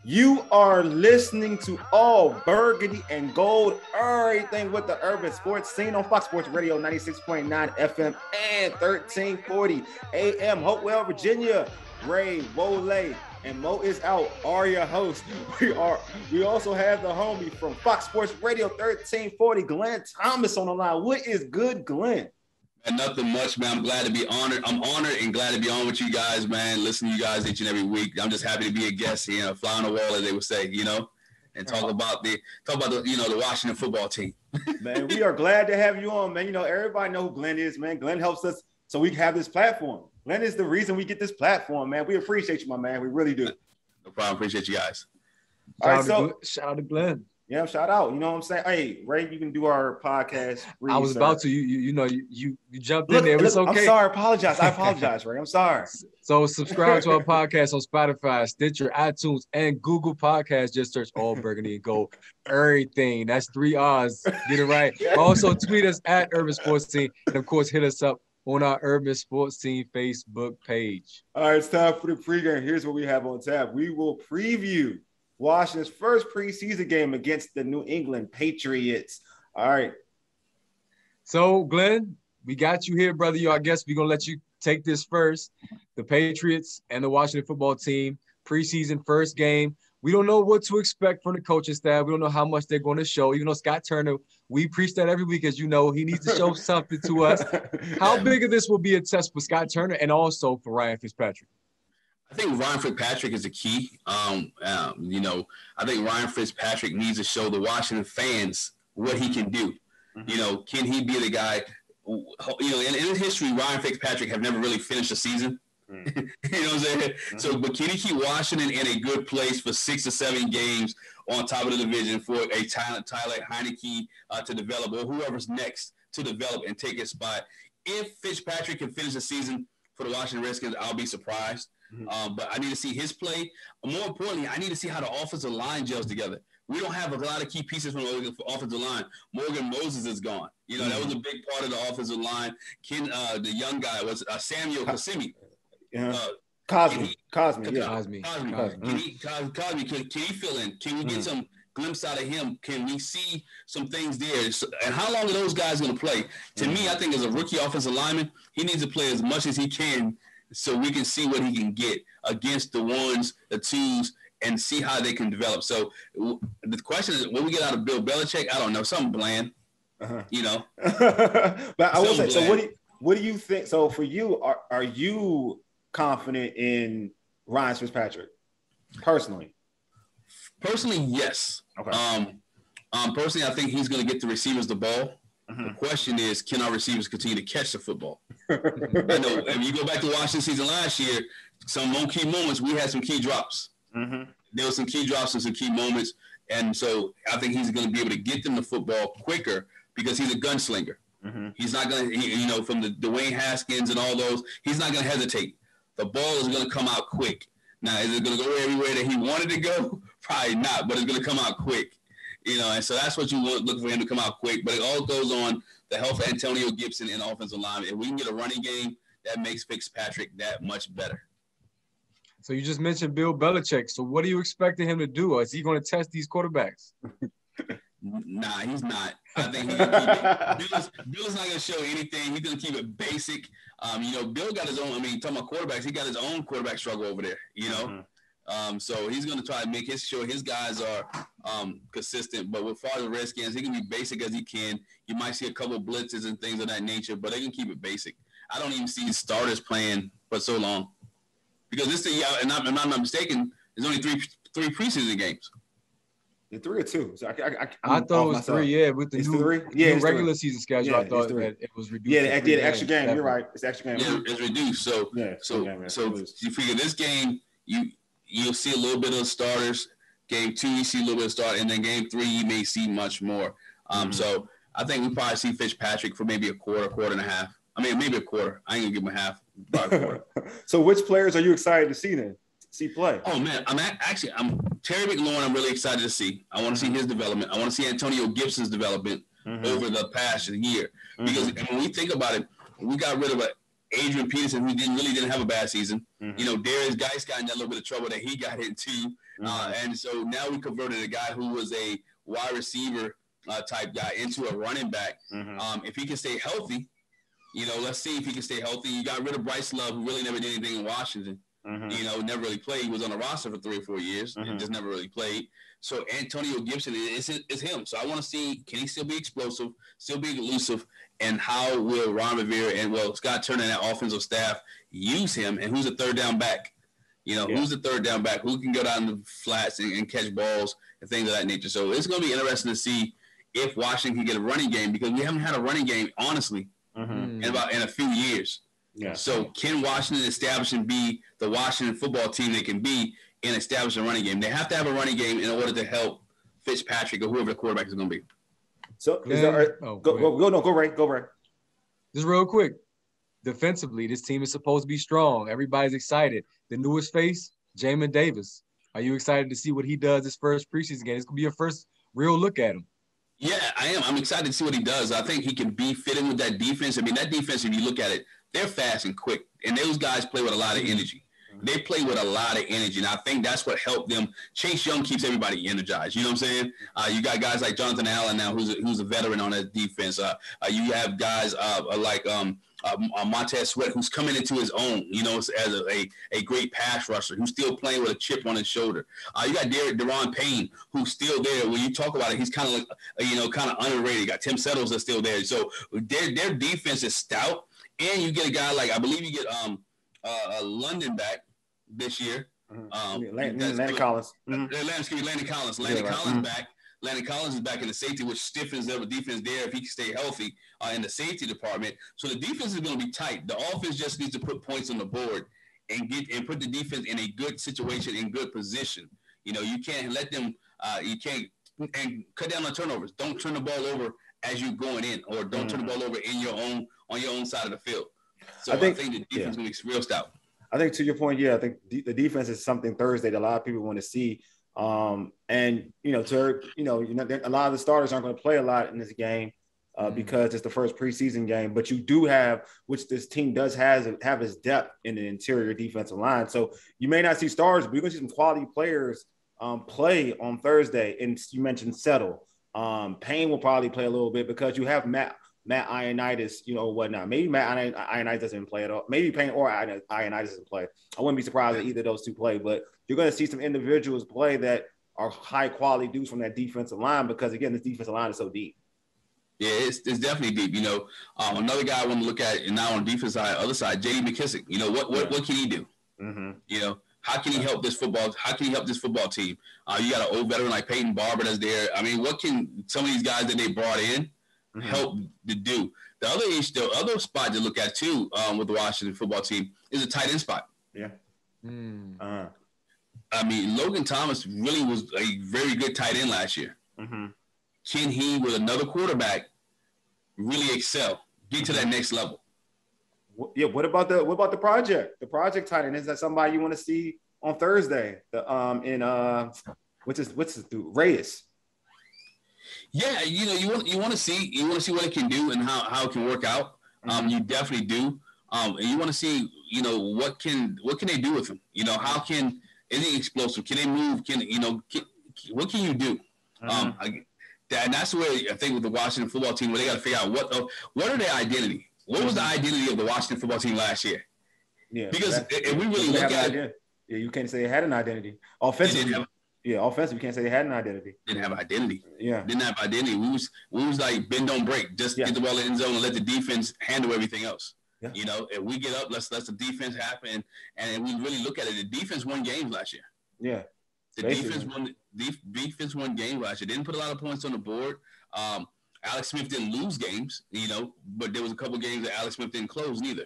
You are listening to All Burgundy and Gold, everything with the urban sports scene on Fox Sports Radio 96.9 FM and 1340 AM. Hopewell, Virginia. Ray, Wole, and Mo is out. Are your hosts. We also have the homie from Fox Sports Radio 1340, Glen Thomas on the line. What is good, Glen? And nothing much, man. I'm glad to be honored. I'm honored and glad to be on with you guys, man. Listen to you guys each and every week. I'm just happy to be a guest here, fly on the wall, as they would say, and talk about the the Washington football team. Man, we are glad to have you on, man. Everybody know who Glen is, man. Glen helps us so we can have this platform. Glen is the reason we get this platform, man. We appreciate you, my man. We really do. No problem. Appreciate you guys. All right, so shout out to Glen. Yeah, shout out. You know what I'm saying? Hey, Ray, you can do our podcast. I was about to. You jumped in there. It's okay. I'm sorry. I apologize, Ray. I'm sorry. So subscribe to our podcast on Spotify, Stitcher, iTunes, and Google Podcasts. Just search All Burgundy and Gold. Errrything. That's 3 R's. Get it right. Also tweet us at Urban Sports Team, and of course hit us up on our Urban Sports Team Facebook page. All right, it's time for the pregame. Here's what we have on tap. We will preview Washington's first preseason game against the New England Patriots. All right. So, Glen, we got you here, brother. I guess we're going to let you take this first. The Patriots and the Washington football team, preseason first game. We don't know what to expect from the coaching staff. We don't know how much they're going to show. Even though Scott Turner, we preach that every week, as you know, he needs to show something to us. How big of this will be a test for Scott Turner and also for Ryan Fitzpatrick? I think Ryan Fitzpatrick is the key. I think Ryan Fitzpatrick needs to show the Washington fans what he can do. Mm-hmm. Can he be the guy? In his history, Ryan Fitzpatrick have never really finished a season. Mm-hmm. You know what I'm saying? Mm-hmm. So, but can he keep Washington in a good place for 6 or 7 games on top of the division for a talent Tyler Heineke to develop, or whoever's next to develop and take his spot? If Fitzpatrick can finish the season for the Washington Redskins, I'll be surprised. But I need to see his play. More importantly, I need to see how the offensive line gels together. We don't have a lot of key pieces from the offensive line. Morgan Moses is gone. That was a big part of the offensive line. The young guy was Samuel Kasimi. Cosme. Can he fill in? Can we get some glimpse out of him? Can we see some things there? And how long are those guys going to play? To me, I think as a rookie offensive lineman, he needs to play as much as he can so we can see what he can get against the 1s, the 2s, and see how they can develop. So the question is, what we get out of Bill Belichick, I don't know, something bland, But I will say, so what do you think? So for you, are you confident in Ryan Fitzpatrick personally? Personally, yes. Okay. Personally, I think he's going to get the receivers the ball. Mm-hmm. The question is, can our receivers continue to catch the football? I know if you go back to the Washington season last year, some key moments, we had some key drops. Mm-hmm. There were some key drops and some key moments. And so I think he's going to be able to get them the football quicker because he's a gunslinger. Mm-hmm. He's not going to, from the Dwayne Haskins and all those, he's not going to hesitate. The ball is going to come out quick. Now, is it going to go everywhere that he wanted to go? Probably not, but it's going to come out quick. And so that's what you look for him to come out quick. But it all goes on the health of Antonio Gibson in offensive line. If we can get a running game, that makes Fitzpatrick that much better. So you just mentioned Bill Belichick. So what are you expecting him to do? Is he going to test these quarterbacks? Nah, he's not. I think he's going to keep it. Bill's not going to show anything. He's going to keep it basic. Bill got his own. Talking about quarterbacks, he got his own quarterback struggle over there, Mm-hmm. So he's going to try to make sure his guys are consistent. But with far as the Redskins, he can be basic as he can. You might see a couple of blitzes and things of that nature, but they can keep it basic. I don't even see starters playing for so long because this thing, and I'm not mistaken, there's only three preseason games. 3 or 2. So I thought it was myself. 3. Yeah, with the new regular season schedule, I thought that it was reduced. Yeah, the extra game. Definitely. You're right. It's extra game. Yeah, it's reduced. So you figure this game, you'll see a little bit of starters. Game 2, you see a little bit of start, and then game 3, you may see much more. So I think we probably see Fitzpatrick for maybe a quarter and a half. Maybe a quarter. I ain't gonna give him a half. Probably a quarter. So which players are you excited to see then? See play? Oh man, I'm Terry McLaurin. I'm really excited to see. I want to see his development. I want to see Antonio Gibson's development over the past year. Because when we think about it, we got rid of Adrian Peterson, who didn't have a bad season. You know, Darius Geis got in that little bit of trouble that he got into. And so now we converted a guy who was a wide receiver type guy into a running back. If he can stay healthy, you know, let's see if he can stay healthy. You got rid of Bryce Love, who really never did anything in Washington. You know, never really played. He was on the roster for 3 or 4 years and just never really played. So Antonio Gibson is him. So I want to see, can he still be explosive, still be elusive, and how will Ron Rivera and, Scott Turner and that offensive staff use him, and who's the third down back? You know, who's the third down back? Who can go down the flats and catch balls and things of that nature? So it's going to be interesting to see if Washington can get a running game, because we haven't had a running game, honestly, in a few years. So can Washington establish and be the Washington football team they can be and establish a running game? They have to have a running game in order to help Fitzpatrick or whoever the quarterback is going to be. So go right. Just real quick. Defensively, this team is supposed to be strong. Everybody's excited. The newest face, Jamin Davis. Are you excited to see what he does this first preseason game? It's going to be your first real look at him. Yeah, I am. I'm excited to see what he does. I think he can be fitting with that defense. I mean, that defense, if you look at it, they're fast and quick, and those guys play with a lot of energy. They play with a lot of energy, and I think that's what helped them. Chase Young keeps everybody energized. You know what I'm saying? You got guys like Jonathan Allen now, who's a veteran on that defense. You have guys like Montez Sweat, who's coming into his own, you know, as a great pass rusher, who's still playing with a chip on his shoulder. You got Deron Payne, who's still there. When you talk about it, he's kind of like, kind of underrated. You got Tim Settles that's still there. So their defense is stout, and you get a guy like, I believe you get London back this year. Landon Collins. Landon Collins. Landon Collins back. Landon Collins is back in the safety, which stiffens their defense there if he can stay healthy in the safety department. So the defense is going to be tight. The offense just needs to put points on the board and put the defense in a good situation, in good position. You know, you can't let them. And cut down on turnovers. Don't turn the ball over as you're going in, or don't turn the ball over on your own side of the field. So I think the defense is going to be real stout. I think to your point, I think the defense is something Thursday that a lot of people want to see. And a lot of the starters aren't going to play a lot in this game because it's the first preseason game. But you do have, which this team does have its depth in the interior defensive line. So you may not see starters, but you're going to see some quality players play on Thursday. And you mentioned Settle. Payne will probably play a little bit because you have Matt Ioannidis, whatnot. Maybe Matt Ioannidis doesn't play at all. Maybe Payne or Ioannidis doesn't play. I wouldn't be surprised if either of those two play, but you're going to see some individuals play that are high-quality dudes from that defensive line because, again, this defensive line is so deep. Yeah, it's definitely deep. Another guy I want to look at, and now on the defense side, other side, J.D. McKissick. What can he do? How can he help this football? How can he help this football team? You got an old veteran like Peyton Barber that's there. I mean, what can some of these guys that they brought in help to do? The other spot to look at too with the Washington football team is a tight end spot. Yeah. I mean, Logan Thomas really was a very good tight end last year. Can he, with another quarterback, really excel, get to that next level? Yeah. What about the project? The project tight end, is that somebody you want to see on Thursday? What's his dude? Reyes. Yeah, you want to see what it can do and how it can work out. You definitely do. And you want to see, what can they do with him? How can anything explosive? Can they move? What can you do? And that's where I think with the Washington football team, where they got to figure out what are their identity. What was the identity of the Washington football team last year? Yeah, because if we really look at it, you can't say they had an identity. Offensively, offensive, you can't say they had an identity. Didn't have identity. Yeah, didn't have identity. We was like bend don't break. Just get the ball in the end zone and let the defense handle everything else. Yeah. If we get up, let's let the defense happen. And we really look at it. The defense won games last year. Yeah, the defense won games last year. Didn't put a lot of points on the board. Alex Smith didn't lose games, but there was a couple games that Alex Smith didn't close neither.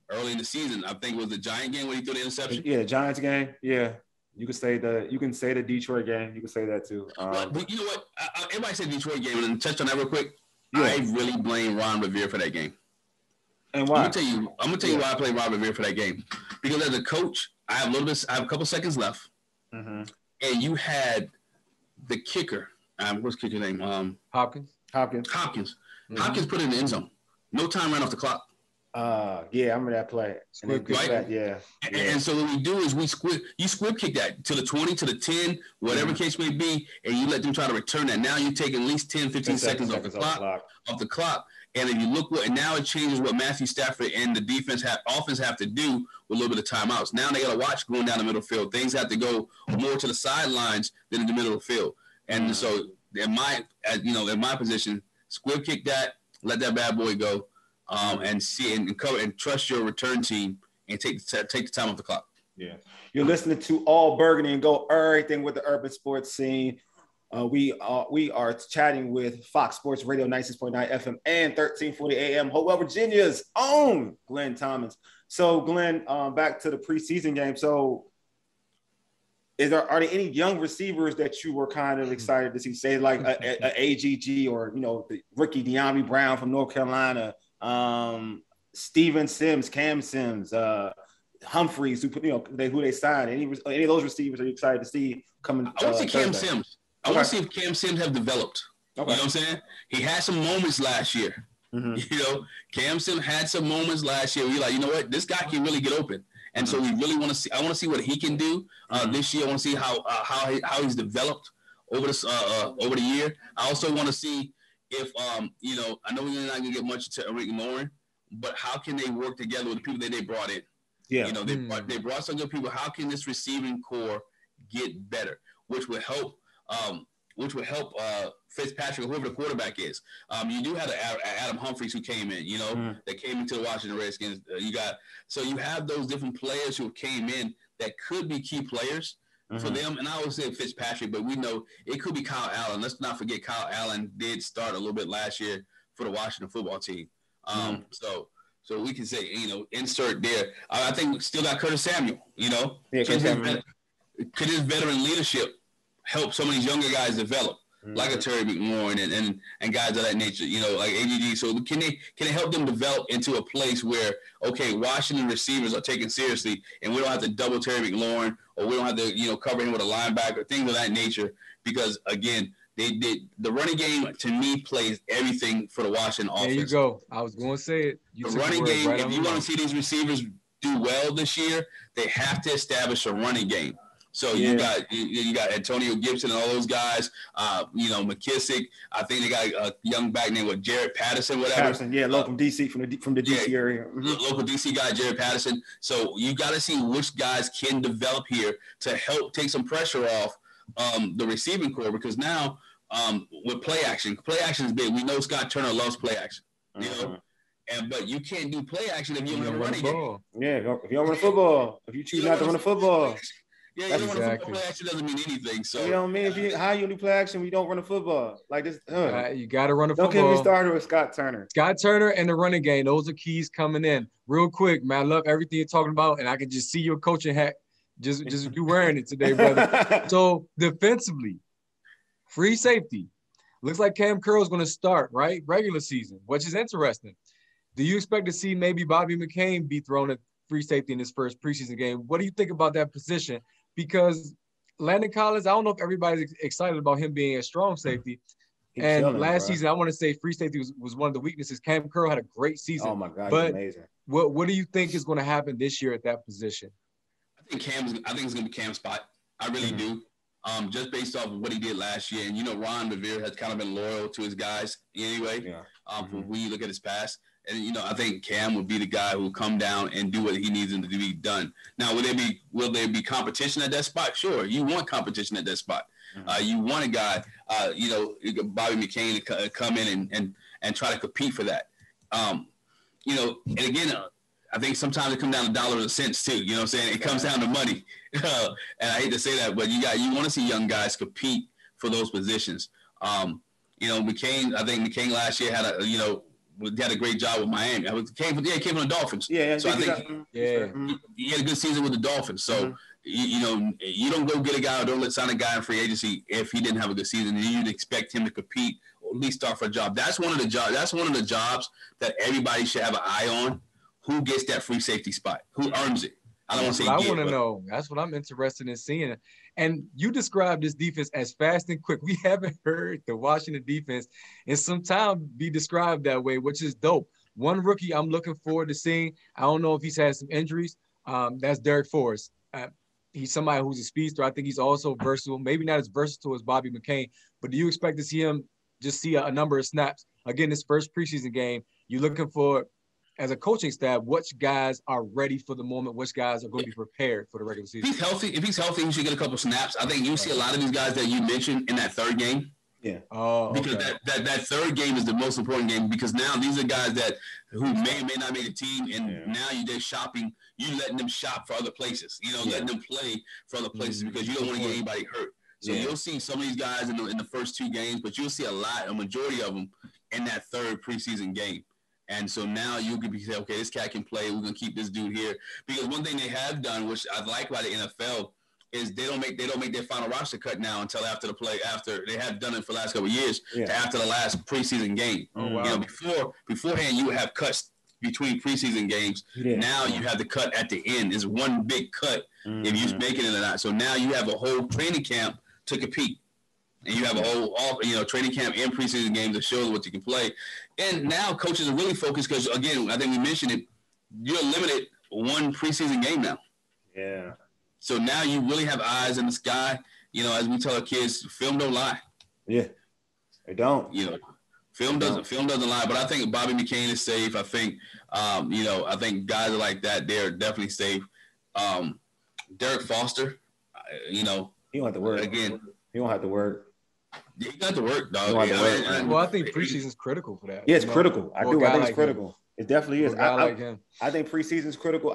Early in the season, I think it was the Giant game where he threw the interception. Yeah, Giants game. Yeah. You can say the Detroit game. You can say that too. But you know what? Everybody said Detroit game, and touch on that real quick. Yeah. I really blame Ron Rivera for that game. And why? I'm gonna tell you why I blame Ron Rivera for that game. Because as a coach, I have a couple seconds left, and you had the kicker. What's the kicker's name? Hopkins. Hopkins put it in the end zone. No time ran off the clock. Yeah, I remember that play. Squib kick. Right? Yeah. And so what we do is you squib kick that to the 20, to the 10, whatever case may be, and you let them try to return that. Now you take at least 10, 15 seconds off the clock. And if you look and now it changes what Matthew Stafford and the offense have to do with a little bit of timeouts. Now they got to watch going down the middle field. Things have to go more to the sidelines than in the middle of the field. And so in my position, squib kick that, let that bad boy go. And see and cover and trust your return team and take the time off the clock. Yeah, you're listening to All Burgundy and Go Everything with the urban sports scene. We are chatting with Fox Sports Radio 96.9 FM and 1340 AM. Hopewell, Virginia's own Glen Thomas. So, Glen, back to the preseason game. So, are there any young receivers that you were kind of excited to see? Say like a AGG or the rookie De'Ami Brown from North Carolina. Steven Sims, Cam Sims, Humphreys, who they signed. Any of those receivers are you excited to see coming? I want to see Cam Sims. I want to see if Cam Sims have developed. Okay. You know what I'm saying? He had some moments last year. Mm-hmm. Cam Sims had some moments last year where you're like, you know what, this guy can really get open. And so we really want to see. I want to see what he can do this year. I want to see how he's developed over the year. I also want to see if I know we're not gonna get much to Rick Lauren, but how can they work together with the people that they brought in? Yeah, they brought some good people. How can this receiving core get better? Which would help Fitzpatrick, whoever the quarterback is. You do have Adam Humphries who came in, that came into the Washington Redskins. You have those different players who came in that could be key players for them. And I always say Fitzpatrick, but we know it could be Kyle Allen. Let's not forget Kyle Allen did start a little bit last year for the Washington football team. So we can say, insert there. I think we still got Curtis Samuel, could his veteran leadership help some of these younger guys develop, like a Terry McLaurin and guys of that nature, like AGG. So can they help them develop into a place where, okay, Washington receivers are taken seriously and we don't have to double Terry McLaurin or we don't have to, cover him with a linebacker, things of that nature. Because, again, the running game, to me, plays everything for the Washington offense. There you go. I was going to say it. The running game, if you want to see these receivers do well this year, they have to establish a running game. So you got Antonio Gibson and all those guys, McKissick. I think they got a young back named Jared Patterson, whatever. Patterson, local from DC, from the DC area. Local DC guy, Jared Patterson. So you got to see which guys can develop here to help take some pressure off the receiving core, because now with play action is big. We know Scott Turner loves play action, but you can't do play action if you don't have a running game. Yeah, if you don't run a football, if you choose not to run a football. Yeah, you don't run a football, play action doesn't mean anything. So how you do play action when you don't run a football like this? You got to run a football. Don't get me started with Scott Turner. Scott Turner and the running game; those are keys coming in. Real quick, man, I love everything you're talking about, and I can just see your coaching hat. Just you wearing it today, brother. So defensively, free safety. Looks like Cam Curl is going to start, right? Regular season, which is interesting. Do you expect to see maybe Bobby McCain be thrown at free safety in his first preseason game? What do you think about that position? Because Landon Collins, I don't know if everybody's excited about him being a strong safety. Last season, I want to say free safety was one of the weaknesses. Cam Curl had a great season. Oh, my God, but amazing. What do you think is going to happen this year at that position? I think it's going to be Cam's spot. I really do. Just based off of what he did last year. And, Ron Rivera has kind of been loyal to his guys anyway. When you look at his past. And, I think Cam would be the guy who will come down and do what he needs him to be done. Now, will there be competition at that spot? Sure. You want competition at that spot. You want a guy, Bobby McCain to come in and try to compete for that. And again, I think sometimes it comes down to dollars and cents too. You know what I'm saying? It comes down to money. And I hate to say that, but you want to see young guys compete for those positions. McCain, I think McCain last year had a great job with Miami. Came from the Dolphins. So I think he had a good season with the Dolphins. So you don't go get a guy or don't sign a guy in free agency if he didn't have a good season. And you'd expect him to compete or at least start for a job. That's one of the jobs. That's one of the jobs that everybody should have an eye on. Who gets that free safety spot? Who earns it? I don't want to say. I want to know. That's what I'm interested in seeing. And you described this defense as fast and quick. We haven't heard the Washington defense in some time be described that way, which is dope. One rookie I'm looking forward to seeing, I don't know if he's had some injuries, that's Derek Forrest. He's somebody who's a speedster. I think he's also versatile, maybe not as versatile as Bobby McCain, but do you expect to see him just see a number of snaps? Again, this first preseason game, you're looking for, as a coaching staff, which guys are ready for the moment, which guys are going to be prepared for the regular season. If he's healthy, he should get a couple snaps. I think you see a lot of these guys that you mentioned in that third game. Yeah. Oh, because that third game is the most important game, because now these are guys who may or may not make a team, and now they're shopping. You letting them shop for other places, letting them play for other places because you don't want to get anybody hurt. So you'll see some of these guys in the first two games, but you'll see a majority of them in that third preseason game. And so now you can be saying, okay, this cat can play. We're gonna keep this dude here, because one thing they have done, which I like about the NFL, is they don't make their final roster cut now until after the play. After they have done it for the last couple of years, after the last preseason game. Oh, wow. Beforehand you would have cuts between preseason games. Now you have the cut at the end. It's one big cut if you're making it or not. So now you have a whole training camp to compete, and you have a whole training camp and preseason games to show what you can play. And now coaches are really focused because, again, I think we mentioned it. You're limited one preseason game now. Yeah. So now you really have eyes in the sky. As we tell our kids, film don't lie. Yeah, they don't. Film doesn't lie. But I think Bobby McCain is safe. I think, I think guys like that, they're definitely safe. Derek Foster, he don't have to work again. He don't have to work. Yeah, he got to work, dog. Well, I think preseason is critical for that. Yeah, it's critical. I think it's critical. Him. It definitely is. I think preseason is critical.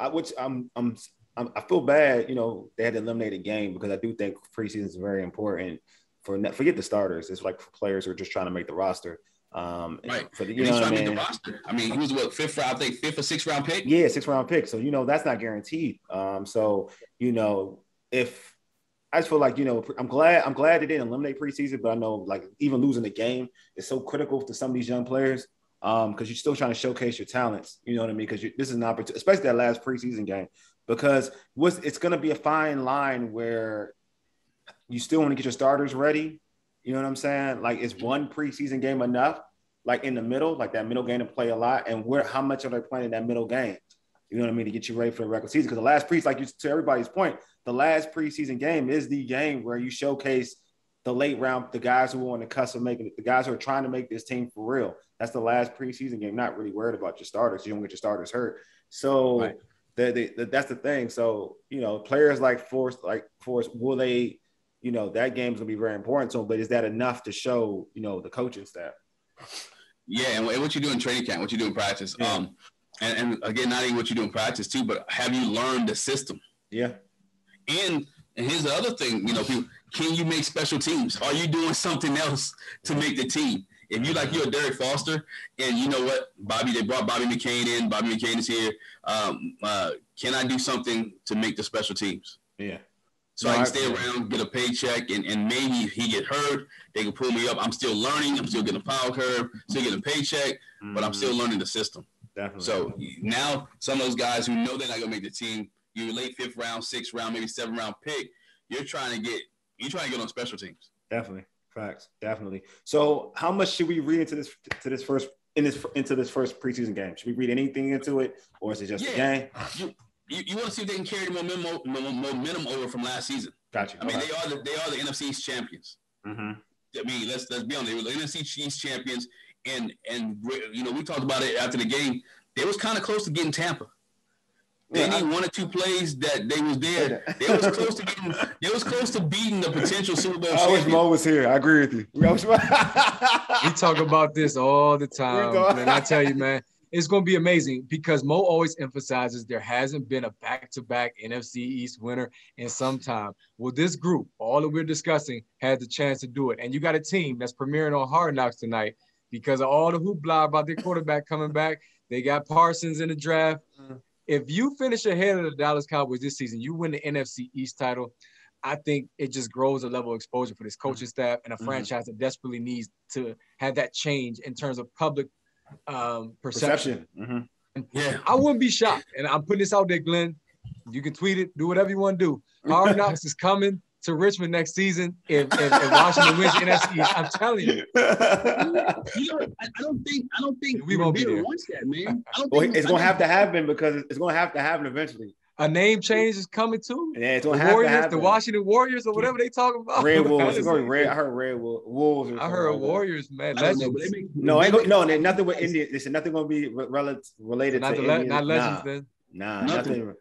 I feel bad, they had to eliminate a game, because I do think preseason is very important forget the starters. It's like for players who are just trying to make the roster. Right. For the, he's trying to make the roster. I mean, he was fifth or sixth round pick? Yeah, 6th round pick. So, that's not guaranteed. If I just feel like, I'm glad they didn't eliminate preseason, but I know, like, even losing the game is so critical to some of these young players, because you're still trying to showcase your talents. You know what I mean? Because this is an opportunity, especially that last preseason game. Because it's going to be a fine line where you still want to get your starters ready. You know what I'm saying? Like, is one preseason game enough? Like, in the middle, like that middle game to play a lot? And how much are they playing in that middle game? You know what I mean? To get you ready for the regular season. Because the last to everybody's point, the last preseason game is the game where you showcase the late round, the guys who are on the cusp of making it, the guys who are trying to make this team for real. That's the last preseason game. Not really worried about your starters. You don't get your starters hurt. So – right. That's the thing. So, players like Forrest, will they, that game's gonna be very important to them. But is that enough to show, the coaching staff? Yeah, and what you do in training camp, what you do in practice, and again, not even what you do in practice too, but have you learned the system? Yeah. And here's the other thing, people, can you make special teams? Are you doing something else to make the team? If you're a Derek Foster, and you know what, they brought Bobby McCain in. Bobby McCain is here. Can I do something to make the special teams? Yeah. So I can stay around, get a paycheck, and maybe he get hurt. They can pull me up. I'm still learning. I'm still getting a power curve, still getting a paycheck, but I'm still learning the system. Definitely. So now some of those guys who know they're not going to make the team, you're late 5th round, 6th round, maybe 7th round pick, you're trying to get on special teams. Definitely. Facts, definitely. So, how much should we read into this first preseason game? Should we read anything into it, or is it just a game? You want to see if they can carry the momentum over from last season. Gotcha. I mean, they are the NFC East champions. Mm-hmm. I mean, let's be honest. They were the NFC East champions, and we talked about it after the game. They was kind of close to getting Tampa. They need 1 or 2 plays that they was there. They was close to beating the potential Super Bowl champion. I wish Mo was here. I agree with you. We talk about this all the time. And I tell you, man, it's going to be amazing, because Mo always emphasizes there hasn't been a back-to-back NFC East winner in some time. Well, this group, all that we're discussing, had the chance to do it. And you got a team that's premiering on Hard Knocks tonight because of all the hoopla about their quarterback coming back. They got Parsons in the draft. If you finish ahead of the Dallas Cowboys this season, you win the NFC East title, I think it just grows a level of exposure for this coaching staff and a franchise that desperately needs to have that change in terms of public perception. Yeah, I wouldn't be shocked. And I'm putting this out there, Glenn. You can tweet it, do whatever you want to do. Hard Knocks is coming to Richmond next season if Washington wins NFC East. I'm telling you. I don't think we won't be there. Wants that, man. It's gonna have to happen because it's gonna have to happen eventually. A name change is coming too. Yeah, it's gonna have to happen. The Washington Warriors or whatever they talking about. Red Wolves. It's gonna be red. I heard Red Wolves. I heard Warriors, man. Legends. Nothing with Indian. Listen, nothing gonna be related to Indians. Not legends then. Nah, nothing.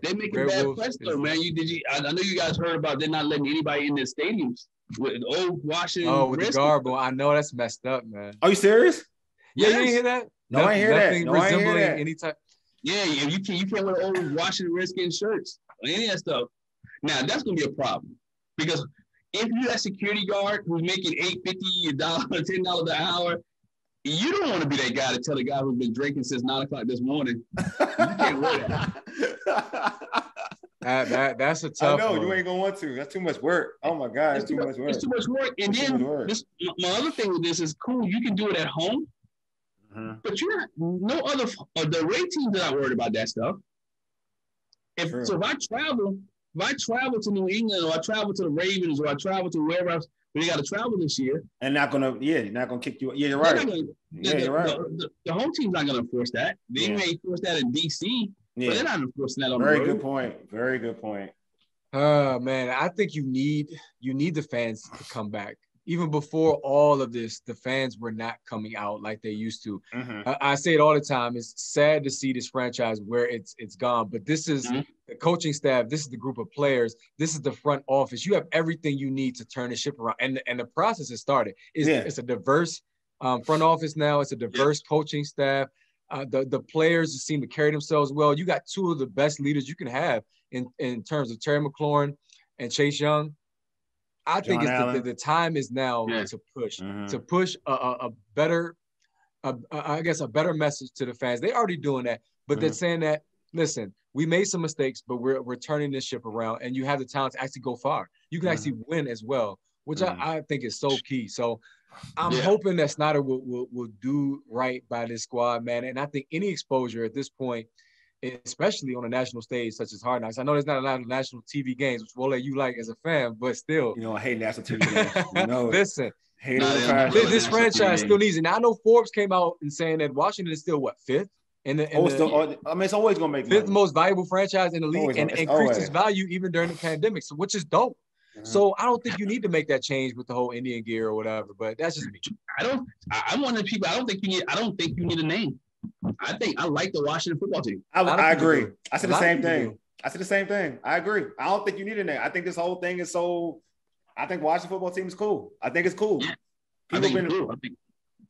They make a bad press though, man. I know you guys heard about they're not letting anybody in their stadiums with old Washington. Oh, with the garb. I know that's messed up, man. Are you serious? Yeah, you didn't hear that? No, I hear that. Nothing resembling any type. Yeah, you can't wear old Washington Redskins shirts or any of that stuff. Now that's gonna be a problem because if you're that security guard who's making $8.50, $10 an hour, you don't want to be that guy to tell the guy who's been drinking since 9 o'clock this morning. You can't wear that. That's a tough. I know one. You ain't gonna want to. That's too much work. Oh my God, it's too much work. It's too much work. And then my other thing with this is cool. You can do it at home. But you're no other the rate teams are not worried about that stuff. If I travel to New England or I travel to the Ravens or I travel to wherever else, we got to travel this year. And not gonna kick you. Yeah, you're right. You're right. The home team's not gonna enforce that. They may force that in DC, but they're not enforcing that on the road. Very good point. Man, I think you need the fans to come back. Even before all of this, the fans were not coming out like they used to. I say it all the time. It's sad to see this franchise where it's gone, but this is the coaching staff. This is the group of players. This is the front office. You have everything you need to turn the ship around. And the process has started. It's a diverse front office now. It's a diverse coaching staff. The players seem to carry themselves well. You got two of the best leaders you can have in terms of Terry McLaurin and Chase Young. I think the time is now to push a better, I guess, a better message to the fans. They're already doing that, but they're saying that, listen, we made some mistakes, but we're turning this ship around, and you have the talent to actually go far. You can actually win as well, which I think is so key. So I'm hoping that Snyder will do right by this squad, man. And I think any exposure at this point, especially on a national stage such as Hard Knocks. I know there's not a lot of national TV games, which Wole you like as a fan, but still. I hate national TV games. Listen, this franchise still needs it. Now, I know Forbes came out and saying that Washington is still, fifth? It's always going to make fifth most valuable franchise in the league and increased its value even during the pandemic, which is dope. So I don't think you need to make that change with the whole Indian gear or whatever, but that's just me. I'm one of the people, I don't think you need a name. I like the Washington football team. I agree. I said the same thing. I agree. I don't think you need a name. I think this whole thing is I think Washington football team is cool. I think it's cool. Yeah.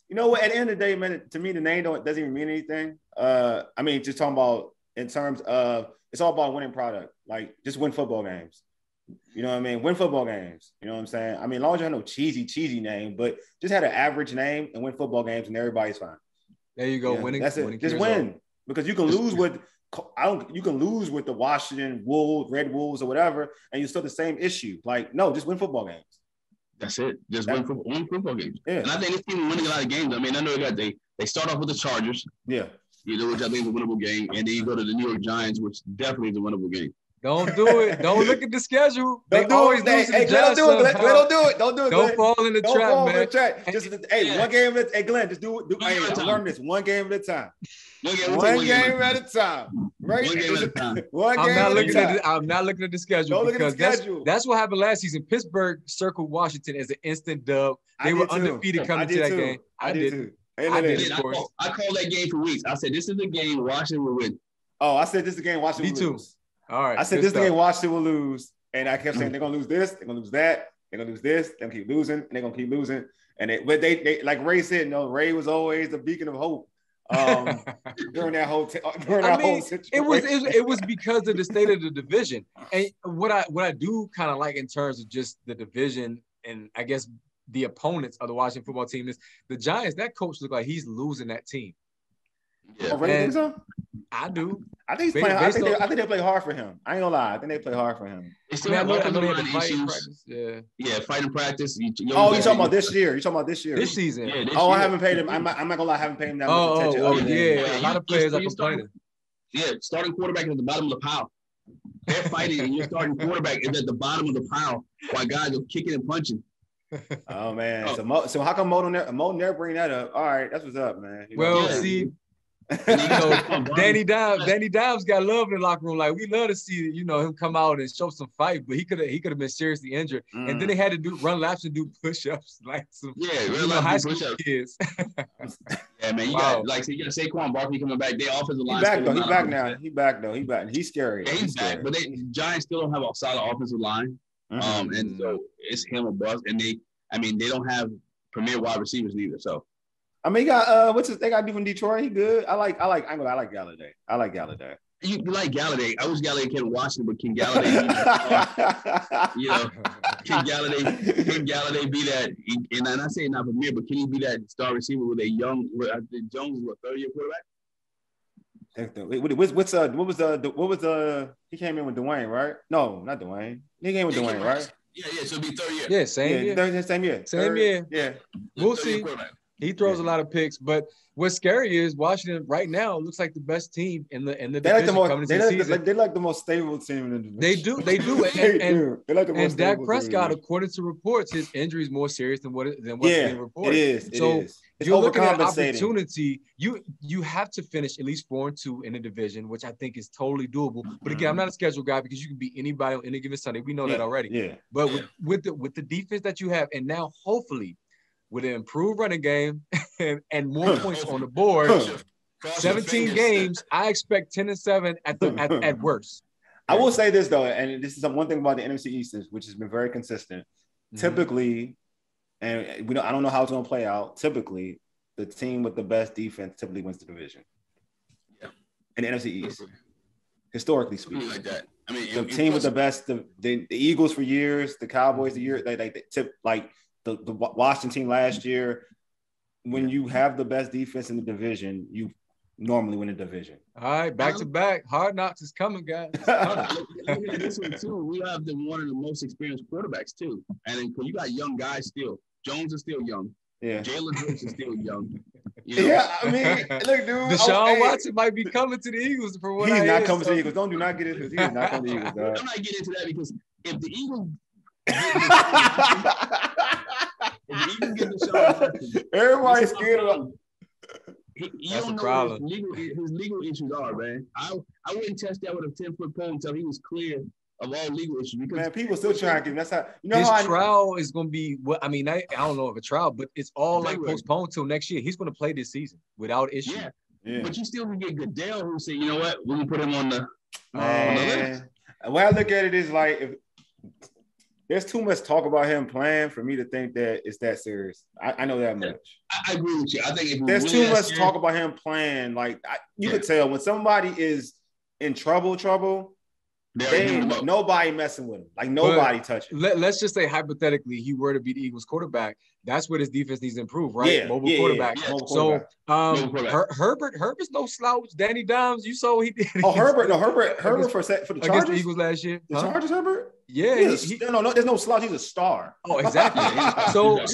You know what? At the end of the day, man, to me, the name doesn't even mean anything. Just talking about in terms of it's all about winning product. Like, just win football games. You know what I mean? Win football games. You know what I'm saying? I mean, as long as you have no cheesy name, but just had an average name and win football games, and everybody's fine. There you go. Winning. That's it. Winning just win because you can lose with the Washington Wolves, Red Wolves, or whatever, and you still the same issue. Like, no, just win football games. That's it. Just win football games. Yeah. And I think this team is winning a lot of games. I mean, I know they start off with the Chargers. Yeah. Which I think is a winnable game, and then you go to the New York Giants, which definitely is a winnable game. Don't do it. Don't look at the schedule. They always lose to the Giants. Don't do it. Don't fall in the trap, man. Just one game at a Glen. Just do it. Hey, learn this one game at a time. One game at a time. Right? I'm not looking at the schedule because that's what happened last season. Pittsburgh circled Washington as an instant dub. They were undefeated coming to that game. I did. I called that game for weeks. I said, this is the game Washington will win. Oh, I said this is the game Washington will lose. All right. I said this game Washington will lose. And I kept saying they're going to lose this, they're going to lose that, they're going to lose this, they're going to keep losing, and they're going to keep losing. And they like Ray said, Ray was always the beacon of hope during that whole situation. It was because of the state of the division. And what I do kind of like in terms of just the division and I guess the opponents of the Washington football team is the Giants. That coach look like he's losing that team. Yeah. Oh, really think so? I do. I think he's playing. I think they play hard for him. I ain't gonna lie. I think they play hard for him. They still have fighting practice. Yeah, fighting practice. You talking about this year? This season? Yeah, I haven't paid him. I'm not gonna lie. I haven't paid him that much attention. A lot of players are complaining. Yeah, starting quarterback at the bottom of the pile. They're fighting, and your starting quarterback is at the bottom of the pile while guys are kicking and punching. Oh man, so how come Mo never bring that up? All right, that's what's up, man. See, Danny Dimes got love in the locker room. Like we love to see, him come out and show some fight, but he could have been seriously injured. And then they had to run laps and do push-ups like some high school kids. Yeah, man, you got Saquon Barkley coming back. Their offensive line. He back now. He back though. He's scary. Yeah, he's back, but the Giants still don't have a solid offensive line. And so it's him or bust. And they don't have premier wide receivers neither. So. I mean, he got they got to do from Detroit. He good. I like Galladay. I like Galladay. You like Galladay. I wish Galladay came to Washington, but can Galladay can Galladay be that? And I'm not saying not premier, but can he be that star receiver with a young? Jones was a 30-year quarterback. What was the? He came in with Dwayne, right? No, not Dwayne. He came with Dwayne, right? Yeah. So it'll be 3rd year. Yeah, same year. Same year. Yeah. We'll see. He throws a lot of picks, but what's scary is Washington right now looks like the best team in the division coming into the season. They like the most stable team in the division. They do. They like the most and Dak Prescott, according to reports, his injury is more serious than what's being reported. It is. So it's you're looking at opportunity. You have to finish at least 4-2 in the division, which I think is totally doable. But again, I'm not a schedule guy because you can beat anybody on any given Sunday. We know that already. Yeah. But with the defense that you have, and now hopefully with an improved running game and more points on the board, 17 games, I expect 10-7 at worst. I will say this though, and this is one thing about the NFC East, which has been very consistent. Typically, and I don't know how it's going to play out. Typically, the team with the best defense typically wins the division. Yeah, in the NFC East, historically speaking, like that. I mean, the team with the best, the Eagles for years, the Cowboys the year, the Washington team last year. When you have the best defense in the division, you normally win a division. All right, back to back. Hard Knocks is coming, guys. Looking at this one too, we have one of the most experienced quarterbacks too, and you got young guys still. Jones is still young. Yeah. Jalen Hurts is still young. Yeah, I mean, look, dude. Deshaun Watson might be coming to the Eagles for what he's not coming to the Eagles. Do not get into this. He is not coming to the Eagles, dog. I'm not getting into that because if the Eagles get Deshaun Watson, everybody's scared of him. You don't know what his legal issues are, man. I wouldn't test that with a 10-foot pole until he was clear of all legal issues. Because man, people still trying to get that's how his trial is going to be. I mean, I don't know if a trial, but it's all like postponed till next year. He's going to play this season without issue. Yeah. But you still can get Goodell who say, you know what, we're going to put him on the list. The way I look at it is like if there's too much talk about him playing for me to think that it's that serious. I know that much. I agree with you. I think if there's too much talk about him playing, like you could tell when somebody is in trouble. They ain't nobody messing with him. Like nobody touching. Let's just say hypothetically he were to be the Eagles quarterback. That's what his defense needs to improve, right? Mobile quarterback. Yeah. So Herbert's no slouch. Danny Dimes, you saw he did. Herbert for the Chargers. Against the Eagles last year. The Chargers, Herbert? Yeah. No, there's no slouch. He's a star. Oh, exactly. So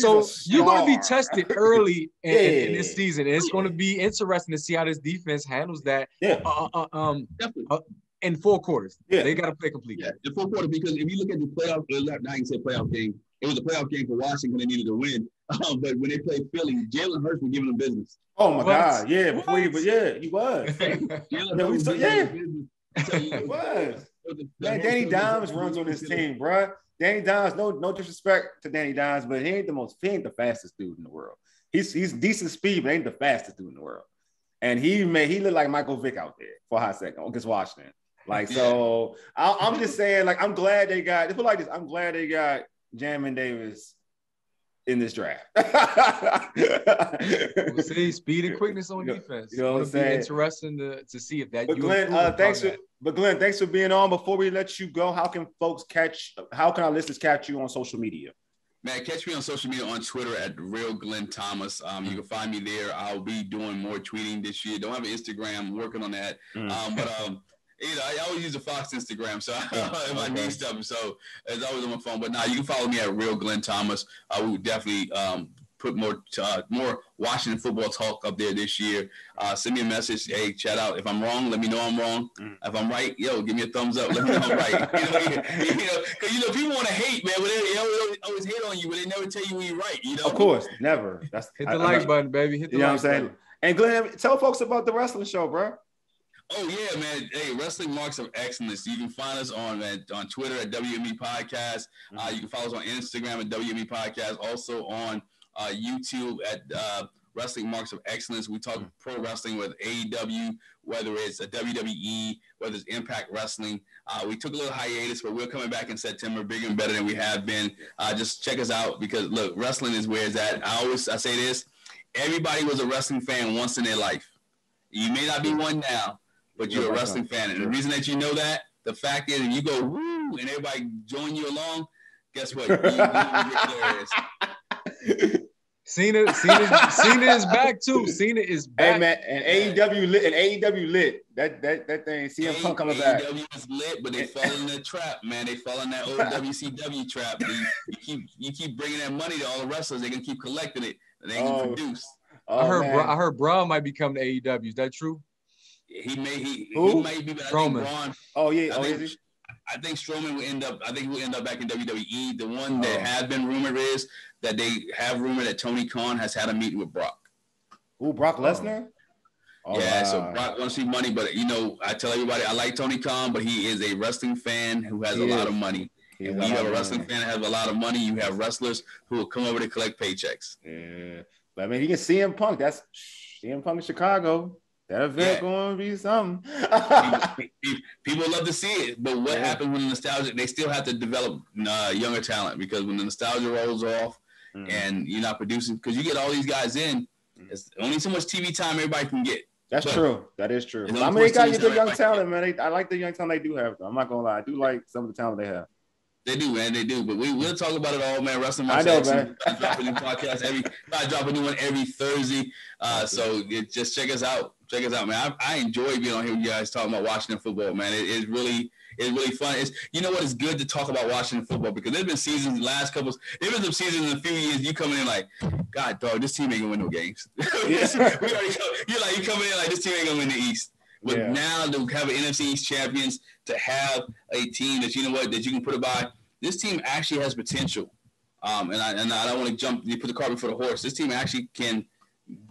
you're going to be tested early in this season. And it's going to be interesting to see how this defense handles that. Yeah. In 4 quarters. Yeah. They got to play complete. Yeah, in 4 quarters, because if you look at the playoff, now you can say playoff game, it was a playoff game for Washington. They needed to win. But when they played Philly, Jalen Hurts was giving them business. Oh, my God. Yeah, he was. He was. Man, Danny Dimes runs on this team, bro. Danny Dimes, no disrespect to Danny Dimes, but he ain't the fastest dude in the world. He's decent speed, but ain't the fastest dude in the world. And he looked like Michael Vick out there for a hot second against Washington. So I'm just saying, like, I'm glad they got Jamin Davis in this draft. We'll see speed and quickness on defense. You know what I'm saying? Interesting to see if that. But Glenn, thanks for being on. Before we let you go, how can our listeners catch you on social media? Man, catch me on social media on Twitter at Real Glen Thomas. You can find me there. I'll be doing more tweeting this year. Don't have an Instagram. I'm working on that. I always use the Fox Instagram, so if I need stuff, so it's always on my phone. But you can follow me at Real Glen Thomas. We would definitely put more Washington football talk up there this year. Send me a message. Hey, shout out. If I'm wrong, let me know I'm wrong. If I'm right, give me a thumbs up. Let me know I'm right. Because people want to hate, man. But they always hate on you, but they never tell you when you're right. Of course, never. Hit the like button, baby. Hit the like button. What I'm saying? And Glenn, tell folks about the wrestling show, bro. Oh yeah, man. Hey, Wrestling Marks of Excellence. You can find us on Twitter at WME Podcast. You can follow us on Instagram at WME Podcast. Also on YouTube at Wrestling Marks of Excellence. We talk pro wrestling with AEW, whether it's a WWE, whether it's Impact Wrestling. We took a little hiatus, but we're coming back in September, bigger and better than we have been. Just check us out because look, wrestling is where it's at. I say this: everybody was a wrestling fan once in their life. You may not be one now, but you're a wrestling fan. And the reason that you know that, the fact is, if you go woo and everybody join you along, guess what? Cena is back too. Cena is back. Hey man, and AEW lit. And AEW lit. That thing. CM Punk coming back. AEW is lit, but they fall in the trap, man. They fall in that old WCW trap. You keep bringing that money to all the wrestlers. They can keep collecting it, and they can produce. I heard Braun might be coming to AEW. Is that true? He may be, but Strowman. I think Braun. Oh yeah. I think Strowman will end up. I think he'll end up back in WWE. The one that has been rumored is that they have rumored that Tony Khan has had a meeting with Brock. Ooh, Brock Lesnar. Oh, yeah, wow. So Brock wants to see money, but I tell everybody I like Tony Khan, but he is a wrestling fan who has a lot of money. And when you have a wrestling fan that has a lot of money, you have wrestlers who will come over to collect paychecks. Yeah, but I mean, you can see CM Punk. That's CM Punk in Chicago. That event going to be something. People love to see it, but what happens when the nostalgia? They still have to develop younger talent because when the nostalgia rolls off and you're not producing, because you get all these guys in, it's only so much TV time everybody can get. That's true. That is true. I mean, they got the young talent, man. I like the young talent they do have, though. I'm not going to lie. I do like some of the talent they have. They do, man. They do. But we'll talk about it all, man. Wrestling Marks. I know, man. I drop a new podcast I drop a new one every Thursday. So just check us out. Check us out, man. I enjoy being on here with you guys talking about Washington football, man. It's really fun. You know what? It's good to talk about Washington football because there's been seasons, there's been some seasons in a few years you coming in like, God, dog, this team ain't gonna win no games. You coming in like this team ain't gonna win the East. But now to have an NFC East champions, to have a team that you that you can put it by, this team actually has potential. And I don't want to put the cart before the horse. This team actually can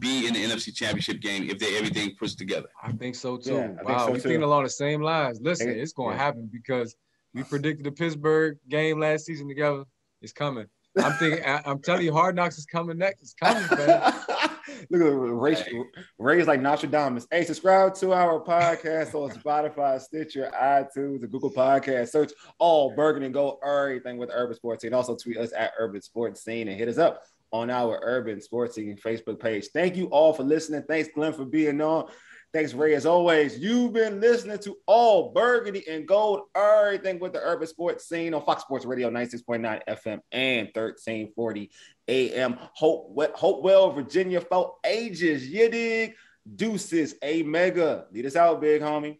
be in the NFC Championship game if everything pushed together. I think so too. Yeah, wow, we're thinking along the same lines. Listen, it's going to happen because we predicted the Pittsburgh game last season together. It's coming. I'm telling you, Hard Knocks is coming next. It's coming, man. Look at Ray's like Nostradamus. Hey, subscribe to our podcast on Spotify, Stitcher, iTunes, and Google Podcasts. Search all Burgundy and Gold, everything with Urban Sports Scene. Also tweet us at Urban Sports Scene and hit us up on our Urban Sports Scene Facebook page. Thank you all for listening. Thanks, Glenn, for being on. Thanks, Ray, as always. You've been listening to All Burgundy and Gold, everything with the Urban Sports Scene on Fox Sports Radio, 96.9 FM and 1340 AM. Hopewell, Virginia, for ages. You dig? Deuces, a mega. Lead us out, big homie.